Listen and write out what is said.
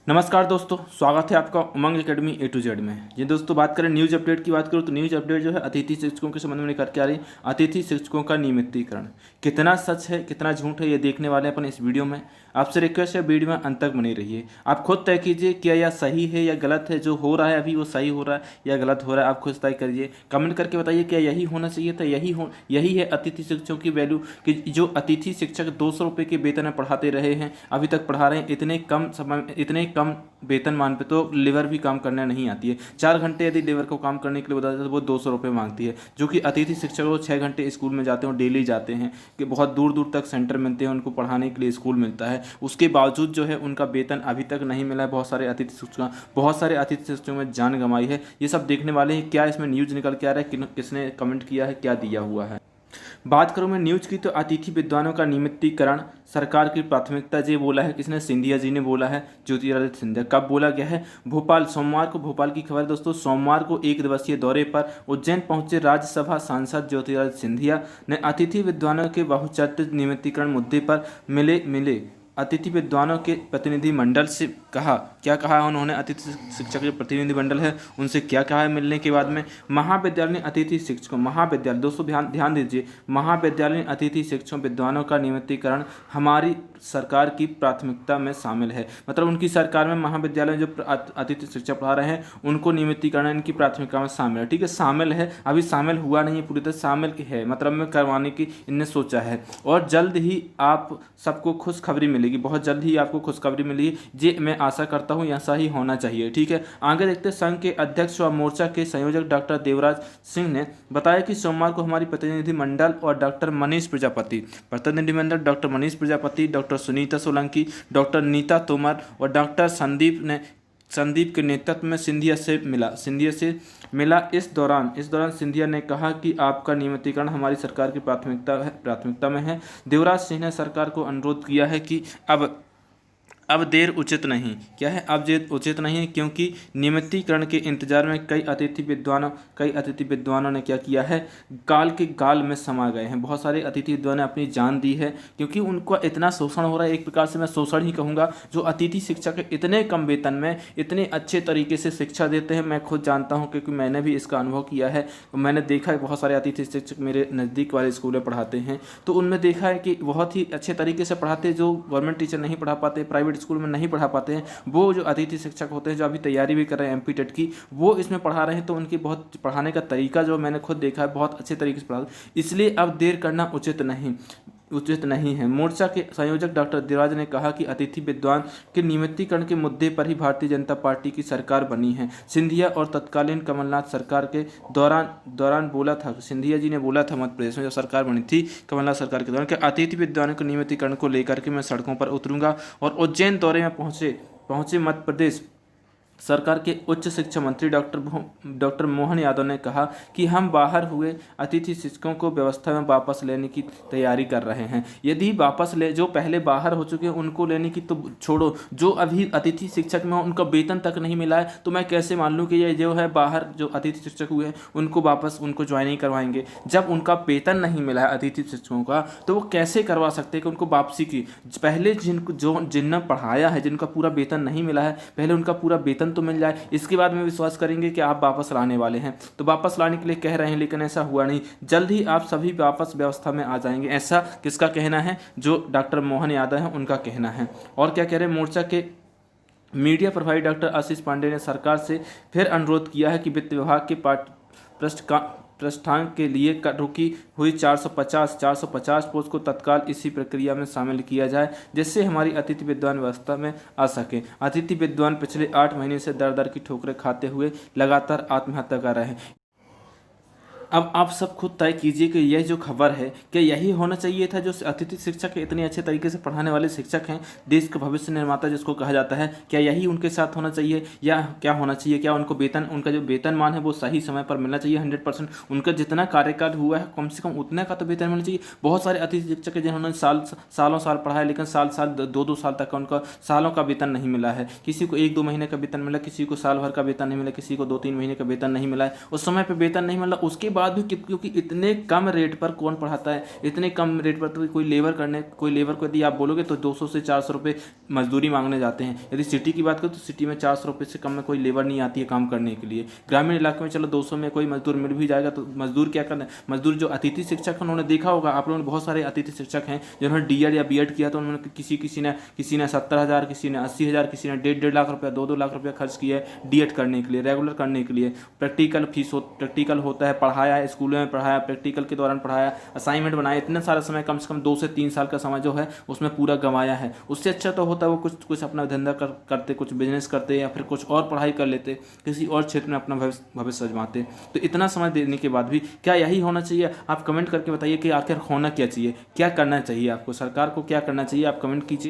नमस्कार दोस्तों, स्वागत है आपका उमंग एकेडमी ए टू जेड में। जी दोस्तों, बात करें न्यूज़ अपडेट की, बात करूँ तो न्यूज़ अपडेट जो है अतिथि शिक्षकों के संबंध में लेकर के आ रही है। अतिथि शिक्षकों का नियमितीकरण कितना सच है कितना झूठ है ये देखने वाले हैं अपन इस वीडियो में। आपसे रिक्वेस्ट है वीडियो में अंत तक बनी रहिए। आप खुद तय कीजिए क्या यह सही है या गलत है, जो हो रहा है अभी वो सही हो रहा है या गलत हो रहा है, आप खुद तय करिए। कमेंट करके बताइए क्या यही होना चाहिए था, यही है अतिथि शिक्षकों की वैल्यू कि जो अतिथि शिक्षक 200 रुपये के वेतन में पढ़ाते रहे हैं, अभी तक पढ़ा रहे हैं। इतने कम समय, इतने कम वेतनमान पे तो लिवर भी काम करने नहीं आती है। 4 घंटे यदि लिवर को काम करने के लिए बताया तो वो 200 रुपये मांगती है, जो कि अतिथि शिक्षक वो 6 घंटे स्कूल में जाते हैं और डेली जाते हैं कि बहुत दूर दूर तक सेंटर मिलते हैं, उनको पढ़ाने के लिए स्कूल मिलता है। उसके बावजूद जो है उनका वेतन अभी तक नहीं मिला है। बहुत सारे अतिथि शिक्षकों में जान गंवाई है। ये सब देखने वाले हैं। क्या इसमें न्यूज़ निकल के आ रहा है, किसने कमेंट किया है, क्या दिया हुआ है। बात करूं मैं न्यूज़ की तो अतिथि विद्वानों का नियमितीकरण सरकार की प्राथमिकता, ये बोला है किसने, सिंधिया जी ने बोला है, ज्योतिरादित्य सिंधिया। कब बोला गया है? भोपाल, सोमवार को। भोपाल की खबर दोस्तों, सोमवार को 1 दिवसीय दौरे पर उज्जैन पहुंचे राज्यसभा सांसद ज्योतिरादित्य सिंधिया ने अतिथि विद्वानों के बहुचर्चित नियमितीकरण मुद्दे पर मिले अतिथि विद्वानों के प्रतिनिधि मंडल से कहा। क्या कहा उन्होंने? अतिथि शिक्षक जो प्रतिनिधि मंडल है उनसे क्या कहा है मिलने के बाद में? महाविद्यालय अतिथि शिक्षकों, महाविद्यालय दोस्तों ध्यान दीजिए, महाविद्यालय अतिथि शिक्षकों विद्वानों का नियमितीकरण हमारी सरकार की प्राथमिकता में शामिल है। मतलब उनकी सरकार में महाविद्यालय में जो अतिथि शिक्षक पढ़ा रहे हैं उनको नियमितीकरण इनकी प्राथमिकता में शामिल है। ठीक है, शामिल है, अभी शामिल हुआ नहीं है पूरी तरह, शामिल की है, मतलब में करवाने की इनने सोचा है। और जल्द ही आप सबको खुशखबरी मिलेगी, बहुत जल्द ही आपको खुशखबरी मिलेगी, ये मैं आशा करता हूँ ऐसा ही होना चाहिए। ठीक है, आगे देखते हैं। संघ के अध्यक्ष व मोर्चा के संयोजक डॉक्टर देवराज सिंह ने बताया कि सोमवार को हमारी प्रतिनिधि मंडल और doctor Manish Prajapati, doctor Manish Prajapati, doctor Sunita Solanki, doctor Neeta Tomar और डॉक्टर संदीप के नेतृत्व में सिंधिया से मिला। इस दौरान सिंधिया ने कहा कि आपका नियमितीकरण हमारी सरकार की प्राथमिकता में है। देवराज सिंह ने सरकार को अनुरोध किया है कि अब देर उचित नहीं। क्या है? अब देर उचित नहीं, क्योंकि नियमितीकरण के इंतजार में कई अतिथि विद्वानों ने क्या किया है, गाल के गाल में समा गए हैं। बहुत सारे अतिथि विद्वानों ने अपनी जान दी है, क्योंकि उनको इतना शोषण हो रहा है। एक प्रकार से मैं शोषण ही कहूँगा। जो अतिथि शिक्षक इतने कम वेतन में इतने अच्छे तरीके से शिक्षा देते हैं, मैं खुद जानता हूँ क्योंकि मैंने भी इसका अनुभव किया है। मैंने देखा है बहुत सारे अतिथि शिक्षक मेरे नज़दीक वाले स्कूल में पढ़ाते हैं, तो उनमें देखा है कि बहुत ही अच्छे तरीके से पढ़ाते, जो गवर्नमेंट टीचर नहीं पढ़ा पाते, प्राइवेट स्कूल में नहीं पढ़ा पाते हैं, वो जो अतिथि शिक्षक होते हैं जो अभी तैयारी भी कर रहे हैं एमपी टेट की, वो इसमें पढ़ा रहे हैं। तो उनकी बहुत पढ़ाने का तरीका जो मैंने खुद देखा है, बहुत अच्छे तरीके से पढ़ा, इसलिए अब देर करना उचित नहीं है। मोर्चा के संयोजक डॉक्टर देवराज ने कहा कि अतिथि विद्वान के नियमितीकरण के मुद्दे पर ही भारतीय जनता पार्टी की सरकार बनी है। सिंधिया और तत्कालीन कमलनाथ सरकार के दौरान बोला था, सिंधिया जी ने बोला था मध्य प्रदेश में जब सरकार बनी थी कमलनाथ सरकार के दौरान, कि अतिथि विद्वानों के नियमितीकरण को लेकर के मैं सड़कों पर उतरूंगा। और उज्जैन दौरे में पहुंचे मध्य प्रदेश सरकार के उच्च शिक्षा मंत्री डॉक्टर मोहन यादव ने कहा कि हम बाहर हुए अतिथि शिक्षकों को व्यवस्था में वापस लेने की तैयारी कर रहे हैं। यदि वापस ले, जो पहले बाहर हो चुके हैं उनको लेने की तो छोड़ो, जो अभी अतिथि शिक्षक में उनका वेतन तक नहीं मिला है, तो मैं कैसे मान लूँ कि ये जो है बाहर जो अतिथि शिक्षक हुए हैं उनको वापस उनको ज्वाइनिंग करवाएंगे। जब उनका वेतन नहीं मिला है अतिथि शिक्षकों का, तो वो कैसे करवा सकते हैं कि उनको वापसी की? पहले जिन्होंने पढ़ाया है, जिनका पूरा वेतन नहीं मिला है, पहले उनका पूरा वेतन तो मिल जाए, इसके बाद में विश्वास करेंगे कि आप वापस लाने वाले हैं। तो वापस लाने के लिए कह रहे हैं, लेकिन ऐसा हुआ नहीं। जल्द ही आप सभी वापस व्यवस्था में आ जाएंगे, ऐसा किसका कहना है? जो डॉक्टर मोहन यादव हैं उनका कहना है। और क्या कह रहे हैं? मोर्चा के मीडिया प्रभारी डॉक्टर आशीष पांडे ने सरकार से फिर अनुरोध किया है कि वित्त विभाग के प्रस्थान के लिए रुकी हुई 450 पोस्ट को तत्काल इसी प्रक्रिया में शामिल किया जाए, जिससे हमारी अतिथि विद्वान व्यवस्था में आ सके। अतिथि विद्वान पिछले 8 महीने से दर की ठोकरें खाते हुए लगातार आत्महत्या कर रहे हैं। अब आप सब खुद तय कीजिए कि यह जो खबर है, क्या यही होना चाहिए था? जो अतिथि शिक्षक इतने अच्छे तरीके से पढ़ाने वाले शिक्षक हैं, देश के भविष्य निर्माता जिसको कहा जाता है, क्या यही उनके साथ होना चाहिए या क्या होना चाहिए? क्या उनको उनका जो वेतनमान है वो सही समय पर मिलना चाहिए? 100% उनका जितना कार्यकाल हुआ है कम से कम उतने का तो वेतन मिलना चाहिए। बहुत सारे अतिथि शिक्षक हैं जिन्होंने सालों साल पढ़ाया, लेकिन साल 2 साल तक उनका सालों का वेतन नहीं मिला है। किसी को 1-2 महीने का वेतन मिला, किसी को साल भर का वेतन नहीं मिला, किसी को 2-3 महीने का वेतन नहीं मिला है। उस समय पर वेतन नहीं मिला, उसके बाद भी क्योंकि इतने कम रेट पर कौन पढ़ाता है, इतने कम रेट पर तो कोई लेबर को यदि आप बोलोगे तो 200 से 400 रुपये मजदूरी मांगने जाते हैं। यदि सिटी की बात करो तो सिटी में 400 रुपये से कम में कोई लेबर नहीं आती है काम करने के लिए। ग्रामीण इलाके में चलो 200 में कोई मजदूर मिल भी जाएगा तो मजदूर क्या करना है, मजदूर जो अतिथि शिक्षक हैं उन्होंने देखा होगा, आप लोगों ने बहुत सारे अतिथि शिक्षक हैं जिन्होंने डीएड या बीएड किया, तो उन्होंने किसी ने 70,000, किसी ने 80,000, किसी ने 1.5 लाख रुपया, 2 लाख रुपया खर्च किया है डीएड करने के लिए, रेगुलर करने के लिए। प्रैक्टिकल होता है, पढ़ाया है, स्कूलों में पढ़ाया, प्रैक्टिकल के दौरान पढ़ाया, असाइनमेंट बनाया, इतना सारा समय कम से कम 2 से 3 साल का समय जो है उसमें पूरा गंवाया है। उससे अच्छा तो होता है वो कुछ अपना धंधा करते, कुछ बिजनेस करते या फिर कुछ और पढ़ाई कर लेते, किसी और क्षेत्र में अपना भविष्य आजमाते। तो इतना समय देने के बाद भी क्या यही होना चाहिए? आप कमेंट करके बताइए कि आखिर होना क्या चाहिए, क्या करना चाहिए आपको, सरकार को क्या करना चाहिए, आप कमेंट कीजिए।